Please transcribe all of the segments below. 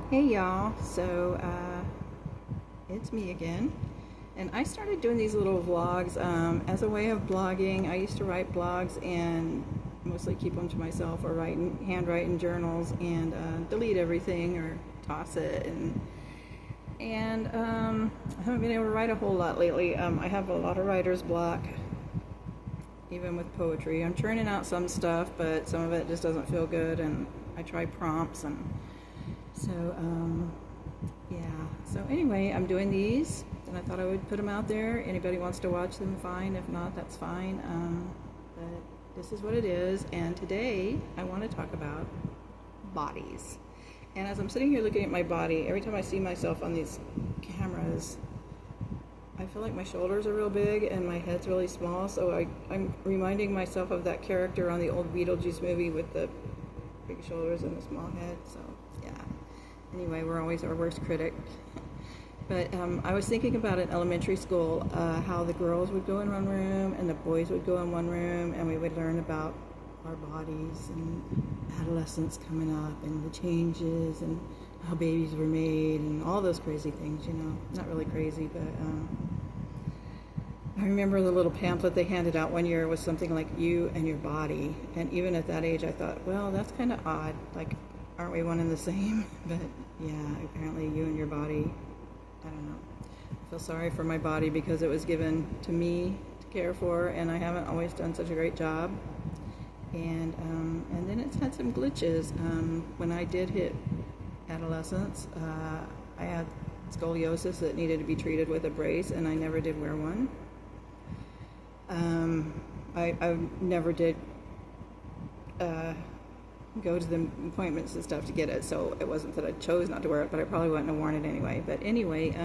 Hey y'all, it's me again, and I started doing these little vlogs as a way of blogging. I used to write blogs and mostly keep them to myself, or handwrite in journals and delete everything or toss it. And I haven't been able to write a whole lot lately. I have a lot of writer's block, even with poetry. I'm churning out some stuff, but some of it just doesn't feel good, and I try prompts and so, yeah. So anyway, I'm doing these, and I thought I would put them out there. Anybody wants to watch them, fine. If not, that's fine. But this is what it is. And today, I want to talk about bodies. And as I'm sitting here looking at my body, every time I see myself on these cameras, I feel like my shoulders are real big and my head's really small. So I'm reminding myself of that character on the old Beetlejuice movie with the big shoulders and the small head. So, yeah. Anyway, we're always our worst critic. But I was thinking about in elementary school how the girls would go in one room and the boys would go in one room, and we would learn about our bodies and adolescence coming up and the changes and how babies were made and all those crazy things, Not really crazy, but I remember the little pamphlet they handed out one year was something like you and your body. And even at that age, I thought, well, that's kind of odd. Like, aren't we one and the same? But yeah, apparently you and your body, I don't know. I feel sorry for my body because it was given to me to care for, and I haven't always done such a great job. And then it's had some glitches. When I did hit adolescence, I had scoliosis that needed to be treated with a brace, and I never did wear one. I never did go to the appointments and stuff to get it, so it wasn't that I chose not to wear it, but I probably wouldn't have worn it anyway. But anyway,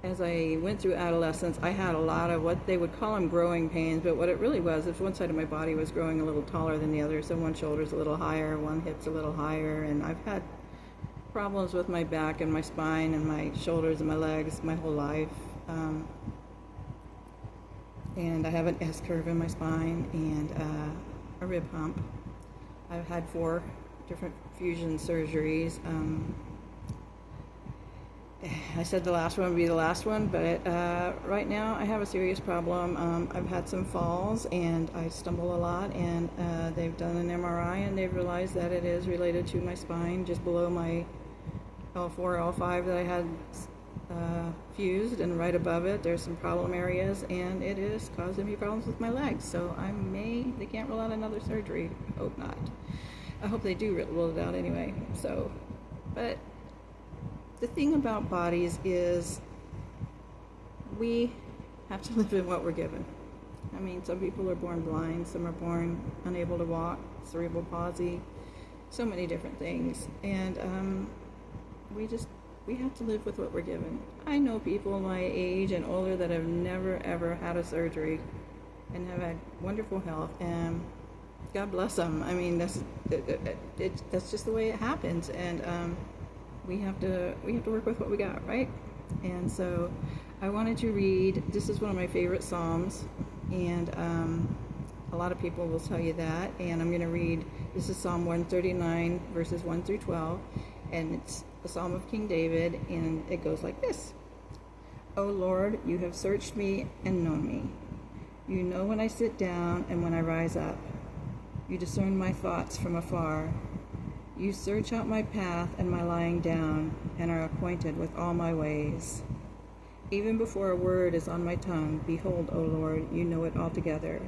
as I went through adolescence, I had a lot of what they would call them growing pains, but what it really was is one side of my body was growing a little taller than the other, so one shoulder's a little higher, one hip's a little higher, and I've had problems with my back and my spine and my shoulders and my legs my whole life. And I have an S-curve in my spine and a rib hump. I've had 4 different fusion surgeries. I said the last one would be the last one, but right now I have a serious problem. I've had some falls and I stumble a lot, and they've done an MRI and they've realized that it is related to my spine just below my L4, L5 that I had fused, and right above it there's some problem areas, and it is causing me problems with my legs. So they can't rule out another surgery. I hope not. I hope they do rule it out anyway. So, but the thing about bodies is we have to live in what we're given. I mean, some people are born blind, some are born unable to walk, cerebral palsy, so many different things, and we have to live with what we're given. I know people my age and older that have never ever had a surgery and have had wonderful health, and God bless them. I mean, that's just the way it happens, and we have to work with what we got, right? And so I wanted to read. This is one of my favorite Psalms, and a lot of people will tell you that. And I'm going to read. This is Psalm 139, verses 1 through 12, and it's a Psalm of King David, and it goes like this. O Lord, you have searched me and known me. You know when I sit down and when I rise up. You discern my thoughts from afar. You search out my path and my lying down, and are acquainted with all my ways. Even before a word is on my tongue, behold, O Lord, you know it altogether.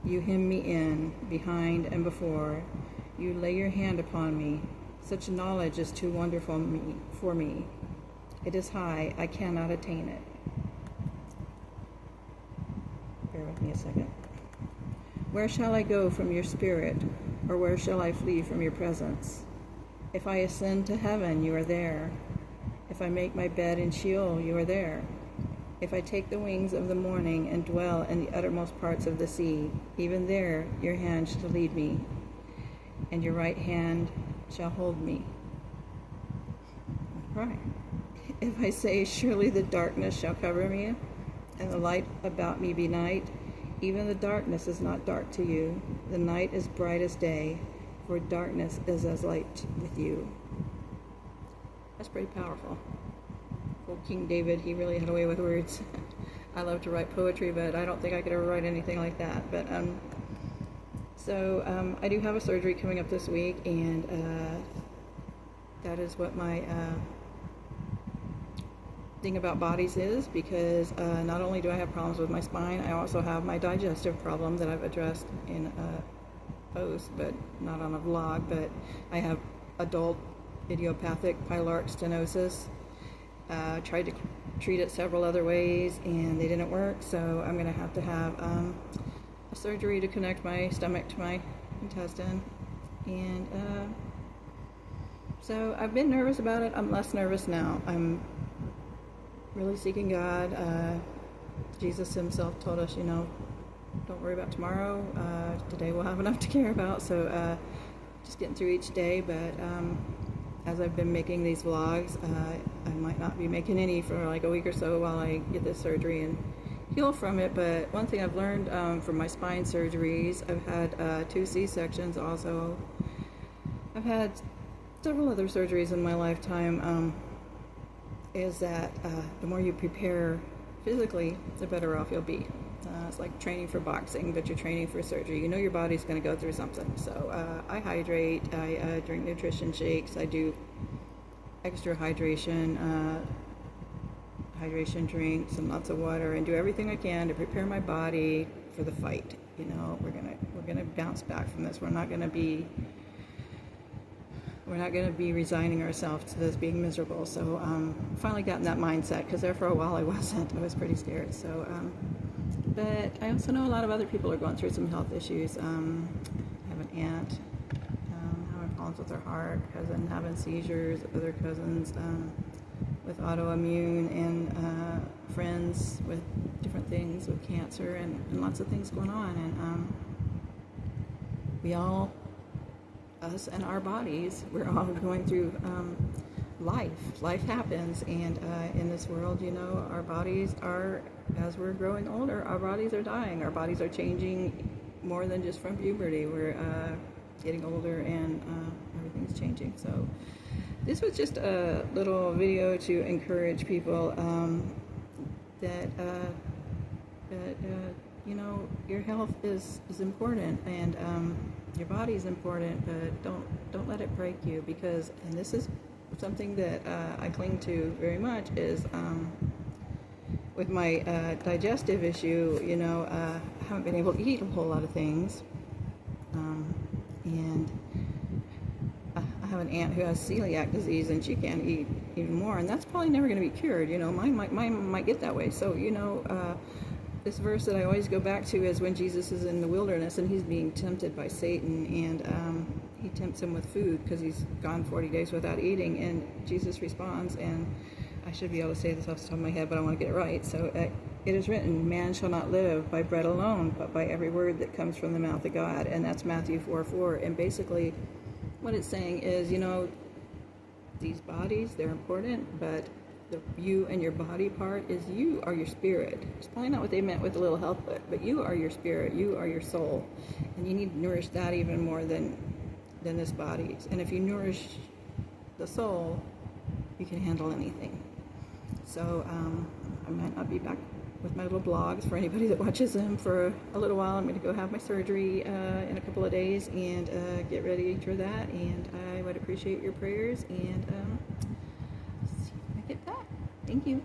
You hem me in, behind and before. You lay your hand upon me. Such knowledge is too wonderful for me. It is high, I cannot attain it. Bear with me a second. Where shall I go from your spirit, or where shall I flee from your presence? If I ascend to heaven, you are there. If I make my bed in Sheol, you are there. If I take the wings of the morning and dwell in the uttermost parts of the sea, even there your hand shall lead me, and your right hand shall hold me. Right. If I say, surely the darkness shall cover me, and the light about me be night, even the darkness is not dark to you. The night is bright as day, for darkness is as light with you. That's pretty powerful. Old King David, he really had a way with words. I love to write poetry, but I don't think I could ever write anything like that. But I do have a surgery coming up this week, and that is what my thing about bodies is, because not only do I have problems with my spine, I also have my digestive problem that I've addressed in a post, but not on a vlog. But I have adult idiopathic pyloric stenosis. Tried to treat it several other ways, and they didn't work, so I'm going to have a surgery to connect my stomach to my intestine. And so I've been nervous about it. I'm less nervous now. I'm really seeking God. Jesus himself told us, don't worry about tomorrow. Today we'll have enough to care about. So just getting through each day. But as I've been making these vlogs, I might not be making any for like a week or so while I get this surgery and heal from it. But one thing I've learned from my spine surgeries, I've had 2 C-sections also. I've had several other surgeries in my lifetime. Is that the more you prepare physically, the better off you'll be. It's like training for boxing, but you're training for surgery. You know your body's going to go through something. So I hydrate, I drink nutrition shakes, I do extra hydration drinks and lots of water, and do everything I can to prepare my body for the fight. We're gonna bounce back from this. We're not gonna be resigning ourselves to this being miserable. So finally got in that mindset, because there for a while I wasn't. I was pretty scared. So but I also know a lot of other people are going through some health issues. I have an aunt having problems with her heart, cousin having seizures, other cousins with autoimmune, and friends with different things, with cancer, and lots of things going on. And we all, us and our bodies, we're all going through life happens, and in this world, our bodies are, as we're growing older, our bodies are dying, our bodies are changing more than just from puberty. We're getting older, and everything's changing. So this was just a little video to encourage people that your health is important, and your body is important, but don't let it break you, because, and this is something that I cling to very much, is with my digestive issue. I haven't been able to eat a whole lot of things, and I have an aunt who has celiac disease, and she can't eat even more, and that's probably never going to be cured. Mine might get that way. So this verse that I always go back to is when Jesus is in the wilderness and he's being tempted by Satan, and he tempts him with food because he's gone 40 days without eating, and Jesus responds, and I should be able to say this off the top of my head, but I want to get it right. So it is written, man shall not live by bread alone, but by every word that comes from the mouth of God. And that's Matthew 4:4. And basically what it's saying is, these bodies, they're important, but you and your body part is, you are your spirit. It's probably not what they meant with the little health book, but you are your spirit, you are your soul, and you need to nourish that even more than this body. And if you nourish the soul, you can handle anything. So I might not be back with my little blogs for anybody that watches them for a little while. I'm going to go have my surgery in a couple of days, and get ready for that, and I would appreciate your prayers, and see if I get that. Thank you.